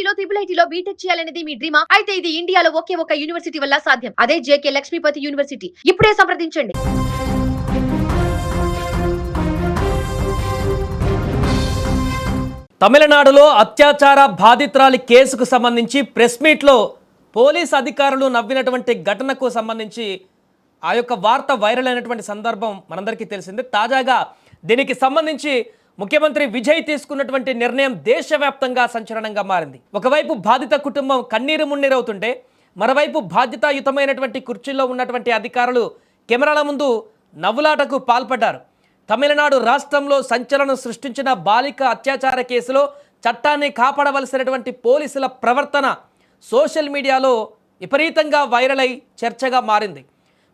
IITలో IIITలో BTech చేయాలనేది మీ డ్రీమా? అయితే ఇది ఇండియాలో ఒకే ఒక యూనివర్సిటీ వల్ల సాధ్యం. అదే జేకే లక్ష్మీపతి యూనివర్సిటీ. ఇప్పుడే సంప్రదించండి. తమిళనాడులో అత్యాచార బాధితురాలి కేసుకు సంబంధించి ప్రెస్ మీట్లో పోలీస్ అధికారులు నవ్వినటువంటి ఘటనకు సంబంధించి ఆ యొక్క వార్త వైరల్ అయినటువంటి సందర్భం మనందరికీ తెలిసిందే. తాజాగా దీనికి సంబంధించి ముఖ్యమంత్రి విజయ్ తీసుకున్నటువంటి నిర్ణయం దేశవ్యాప్తంగా సంచలనంగా మారింది. ఒకవైపు బాధిత కుటుంబం కన్నీరు మున్నీరవుతుంటే మరోవైపు బాధ్యతాయుతమైనటువంటి కుర్చీల్లో ఉన్నటువంటి అధికారులు కెమెరాల ముందు నవ్వులాటకు పాల్పడ్డారు. తమిళనాడు రాష్ట్రంలో సంచలనం సృష్టించిన బాలిక అత్యాచార కేసులో చట్టాన్ని కాపాడవలసినటువంటి పోలీసుల ప్రవర్తన సోషల్ మీడియాలో విపరీతంగా వైరల్ అయి చర్చగా మారింది.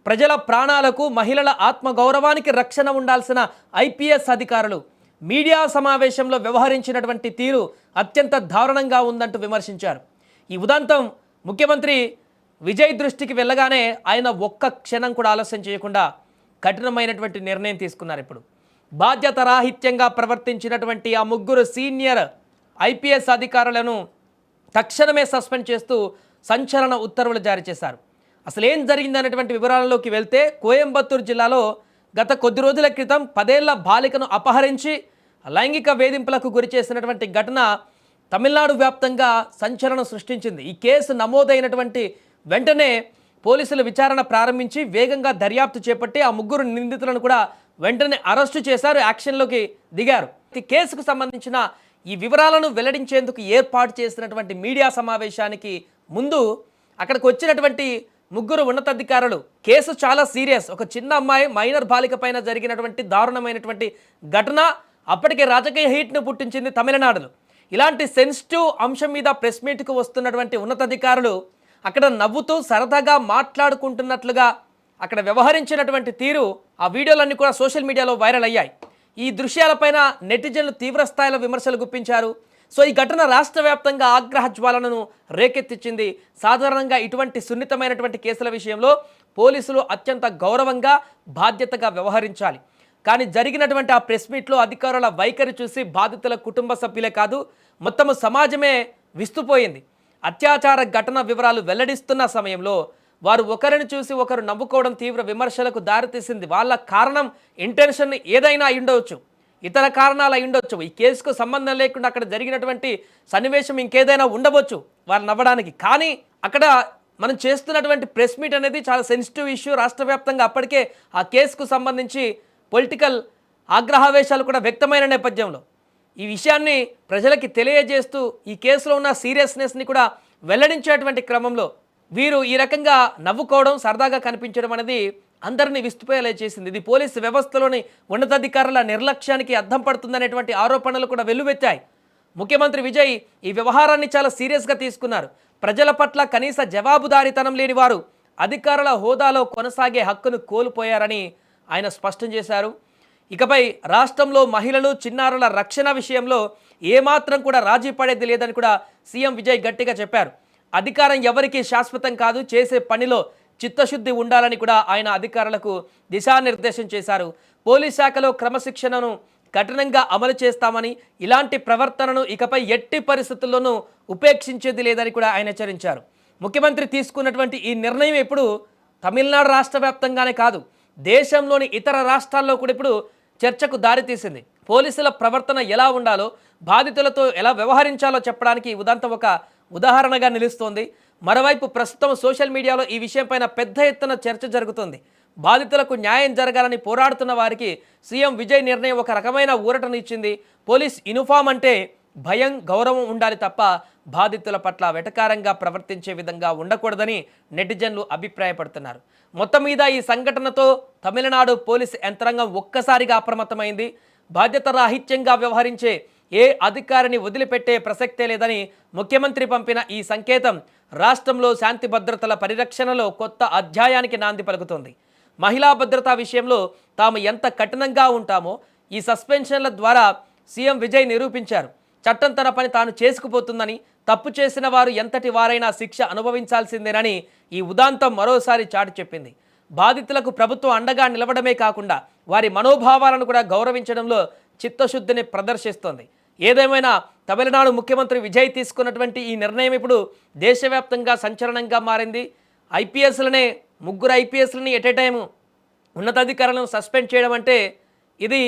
ప్రజల ప్రాణాలకు మహిళల ఆత్మగౌరవానికి రక్షణ ఉండాల్సిన ఐపీఎస్ అధికారులు మీడియా సమావేశంలో వ్యవహరించినటువంటి తీరు అత్యంత దారుణంగా ఉందంటూ విమర్శించారు. ఈ ఉదంతం ముఖ్యమంత్రి విజయ్ దృష్టికి వెళ్ళగానే ఆయన ఒక్క క్షణం కూడా ఆలస్యం చేయకుండా కఠినమైనటువంటి నిర్ణయం తీసుకున్నారు. ఇప్పుడు బాధ్యత రాహిత్యంగా ప్రవర్తించినటువంటి ఆ ముగ్గురు సీనియర్ ఐపీఎస్ అధికారులను తక్షణమే సస్పెండ్ చేస్తూ సంచలన ఉత్తర్వులు జారీ చేశారు. అసలు ఏం జరిగిందనేటువంటి వివరాలలోకి వెళ్తే కోయంబత్తూరు జిల్లాలో గత కొద్ది రోజుల క్రితం 10 ఏళ్ల బాలికను అపహరించి లైంగిక వేధింపులకు గురి చేసినటువంటి ఘటన తమిళనాడు వ్యాప్తంగా సంచలనం సృష్టించింది. ఈ కేసు నమోదైనటువంటి వెంటనే పోలీసులు విచారణ ప్రారంభించి వేగంగా దర్యాప్తు చేపట్టి ఆ ముగ్గురు నిందితులను కూడా వెంటనే అరెస్టు చేశారు, యాక్షన్లోకి దిగారు. ఈ కేసుకు సంబంధించిన ఈ వివరాలను వెల్లడించేందుకు ఏర్పాటు చేసినటువంటి మీడియా సమావేశానికి ముందు అక్కడికి వచ్చినటువంటి ముగ్గురు ఉన్నతాధికారులు కేసు చాలా సీరియస్, ఒక చిన్న అమ్మాయి మైనర్ బాలిక పైన జరిగినటువంటి దారుణమైనటువంటి ఘటన అప్పటికే రాజకీయ హీట్ను పుట్టించింది తమిళనాడులో. ఇలాంటి సెన్సిటివ్ అంశం మీద ప్రెస్ మీట్కు వస్తున్నటువంటి ఉన్నతాధికారులు అక్కడ నవ్వుతూ సరదాగా మాట్లాడుకుంటున్నట్లుగా అక్కడ వ్యవహరించినటువంటి తీరు ఆ వీడియోలన్నీ కూడా సోషల్ మీడియాలో వైరల్ అయ్యాయి. ఈ దృశ్యాలపైన నెటిజన్లు తీవ్ర స్థాయిలో విమర్శలు గుప్పించారు. సో ఈ ఘటన రాష్ట్ర వ్యాప్తంగా ఆగ్రహ జ్వాలలను రేకెత్తించింది. సాధారణంగా ఇటువంటి సున్నితమైనటువంటి కేసుల విషయంలో పోలీసులు అత్యంత గౌరవంగా బాధ్యతగా వ్యవహరించాలి. కానీ జరిగినటువంటి ఆ ప్రెస్ మీట్లో అధికారుల వైఖరి చూసి బాధితుల కుటుంబ సభ్యులే కాదు మొత్తము సమాజమే విస్తుపోయింది. అత్యాచార ఘటన వివరాలు వెల్లడిస్తున్న సమయంలో వారు ఒకరిని చూసి ఒకరు నవ్వుకోవడం తీవ్ర విమర్శలకు దారితీసింది. వాళ్ళ కారణం ఇంటెన్షన్ ఏదైనా అయి ఉండవచ్చు, ఇతర కారణాలు అయి ఉండొచ్చు, ఈ కేసుకు సంబంధం లేకుండా అక్కడ జరిగినటువంటి సన్నివేశం ఇంకేదైనా ఉండవచ్చు వారు నవ్వడానికి. కానీ అక్కడ మనం చేస్తున్నటువంటి ప్రెస్ మీట్ అనేది చాలా సెన్సిటివ్ ఇష్యూ. రాష్ట్ర వ్యాప్తంగా అప్పటికే ఆ కేసుకు సంబంధించి పొలిటికల్ ఆగ్రహావేశాలు కూడా వ్యక్తమైన నేపథ్యంలో ఈ విషయాన్ని ప్రజలకి తెలియజేస్తూ ఈ కేసులో ఉన్న సీరియస్నెస్ని కూడా వెల్లడించేటువంటి క్రమంలో వీరు ఈ రకంగా నవ్వుకోవడం, సరదాగా కనిపించడం అనేది అందరినీ విస్తుపోయేలా చేసింది. ఇది పోలీసు వ్యవస్థలోని ఉన్నతాధికారుల నిర్లక్ష్యానికి అద్దం పడుతుందనేటువంటి ఆరోపణలు కూడా వెల్లువెత్తాయి. ముఖ్యమంత్రి విజయ్ ఈ వ్యవహారాన్ని చాలా సీరియస్గా తీసుకున్నారు. ప్రజల పట్ల కనీస జవాబుదారీతనం లేని వారు అధికారుల హోదాలో కొనసాగే హక్కును కోల్పోయారని ఆయన స్పష్టం చేశారు. ఇకపై రాష్ట్రంలో మహిళలు, చిన్నారుల రక్షణ విషయంలో ఏమాత్రం కూడా రాజీ పడేది లేదని కూడా సీఎం విజయ్ గట్టిగా చెప్పారు. అధికారం ఎవరికీ శాశ్వతం కాదు, చేసే పనిలో చిత్తశుద్ధి ఉండాలని కూడా ఆయన అధికారులకు దిశానిర్దేశం చేశారు. పోలీస్ శాఖలో క్రమశిక్షణను కఠినంగా అమలు చేస్తామని, ఇలాంటి ప్రవర్తనను ఇకపై ఎట్టి పరిస్థితుల్లోనూ ఉపేక్షించేది లేదని కూడా ఆయన హెచ్చరించారు. ముఖ్యమంత్రి తీసుకున్నటువంటి ఈ నిర్ణయం ఇప్పుడు తమిళనాడు రాష్ట్ర వ్యాప్తంగానే కాదు, దేశంలోని ఇతర రాష్ట్రాల్లో కూడా ఇప్పుడు చర్చకు దారితీసింది. పోలీసుల ప్రవర్తన ఎలా ఉండాలో, బాధితులతో ఎలా వ్యవహరించాలో చెప్పడానికి ఈ ఉదంతం ఒక ఉదాహరణగా నిలుస్తోంది. మరోవైపు ప్రస్తుతం సోషల్ మీడియాలో ఈ విషయంపైన పెద్ద ఎత్తున చర్చ జరుగుతోంది. బాధితులకు న్యాయం జరగాలని పోరాడుతున్న వారికి సీఎం విజయ్ నిర్ణయం ఒక రకమైన ఊరటను ఇచ్చింది. పోలీస్ యూనిఫామ్ అంటే భయం, గౌరవం ఉండాలి తప్ప బాధితుల పట్ల వెటకారంగా ప్రవర్తించే విధంగా ఉండకూడదని నెటిజన్లు అభిప్రాయపడుతున్నారు. మొత్తం మీద ఈ సంఘటనతో తమిళనాడు పోలీసు యంత్రాంగం ఒక్కసారిగా అప్రమత్తమైంది. బాధ్యత రాహిత్యంగా వ్యవహరించే ఏ అధికారిని వదిలిపెట్టే ప్రసక్తే లేదని ముఖ్యమంత్రి పంపిన ఈ సంకేతం రాష్ట్రంలో శాంతి భద్రతల పరిరక్షణలో కొత్త అధ్యాయానికి నాంది పలుకుతుంది. మహిళా భద్రతా విషయంలో తాము ఎంత కఠినంగా ఉంటామో ఈ సస్పెన్షన్ల ద్వారా సీఎం విజయ్ నిరూపించారు. చట్టం తన పని తాను చేసుకుపోతుందని, తప్పు చేసిన వారు ఎంతటి వారైనా శిక్ష అనుభవించాల్సిందేనని ఈ ఉదాంతం మరోసారి చాటి చెప్పింది. బాధితులకు ప్రభుత్వం అండగా నిలవడమే కాకుండా వారి మనోభావాలను కూడా గౌరవించడంలో చిత్తశుద్ధిని ప్రదర్శిస్తోంది. ఏదేమైనా తమిళనాడు ముఖ్యమంత్రి విజయ్ తీసుకున్నటువంటి ఈ నిర్ణయం ఇప్పుడు దేశవ్యాప్తంగా సంచలనంగా మారింది. ఐపీఎస్లనే ముగ్గురు ఐపీఎస్లని ఎట్ ఏ టైము ఉన్నతాధికారులను సస్పెండ్ చేయడం అంటే ఇది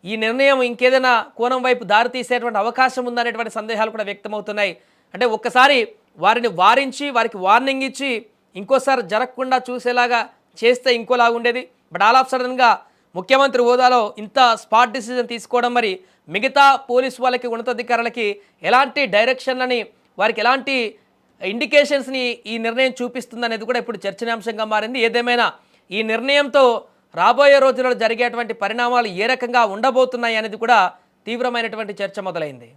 ఈ నిర్ణయం ఇంకేదైనా కోణం వైపు దారితీసేటువంటి అవకాశం ఉందనేటువంటి సందేహాలు కూడా వ్యక్తమవుతున్నాయి. అంటే ఒక్కసారి వారిని వారించి వారికి వార్నింగ్ ఇచ్చి ఇంకోసారి జరగకుండా చూసేలాగా చేస్తే ఇంకోలాగా ఉండేది. బట్ ఆల్ ఆఫ్ సడన్గా ముఖ్యమంత్రి హోదాలో ఇంత స్పాట్ డిసిజన్ తీసుకోవడం మరి మిగతా పోలీసు వాళ్ళకి ఉన్నతాధికారులకి ఎలాంటి డైరెక్షన్లని వారికి ఎలాంటి ఇండికేషన్స్ని ఈ నిర్ణయం చూపిస్తుంది అనేది కూడా ఇప్పుడు చర్చనీయాంశంగా మారింది. ఏదేమైనా ఈ నిర్ణయంతో రాబోయే రోజుల్లో జరిగేటువంటి పరిణామాలు ఏ రకంగా ఉండబోతున్నాయి అనేది కూడా తీవ్రమైనటువంటి చర్చ మొదలైంది.